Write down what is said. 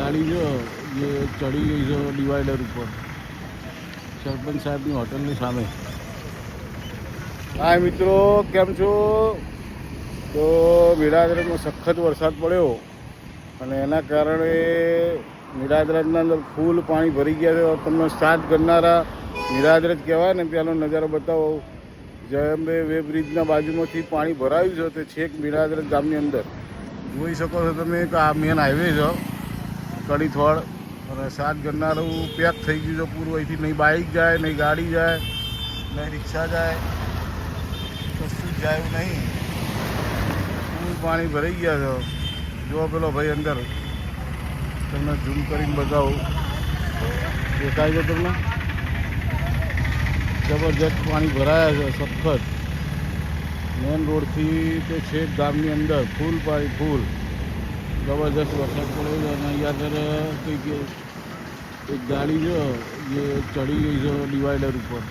ગાડી જો જે ચડી ગઈ છે ડિવાઈડર ઉપર, સરપંચ સાહેબની હોટલની સામે. હા મિત્રો, કેમ છો? તો મીરાદરાજમાં સખત વરસાદ પડ્યો અને એના કારણે મીરાદરાજના અંદર ફૂલ પાણી ભરી ગયા છે. તમને સ્ટાર્ટ કરનારા મીરાદરાજ કહેવાય ને ત્યાંનો નજારો બતાવો. જયંબે વે બ્રિજના બાજુમાંથી પાણી ભરાયું છે તે છેક મીરાદરાજ ગામની અંદર જોઈ શકો છો તમે કે આ મેન હાઈવે છે કડીથોડ, અને સ્ટાર્ટ કરનારું પેક થઈ ગયું છે પૂરું. અહીંથી નહીં બાઇક જાય, નહીં ગાડી જાય, નહીં રિક્ષા જાય, કશું જ જાય એવું નહીં. ફૂલ પાણી ભરાઈ ગયા છે. જો પેલો ભાઈ અંદર, તમને ઝૂમ કરીને બતાવું, દેખાય છે તમને? જબરજસ્ત પાણી ભરાયા છે સખત. મેન રોડથી તે છેક ગામની અંદર ફૂલ પાણી, ફૂલ જબરજસ્ત વરસાદ પડ્યો છે. અને અહીંયા આગળ કંઈક એક ગાડી છે જે ચડી ગઈ છે ડિવાઈડર ઉપર.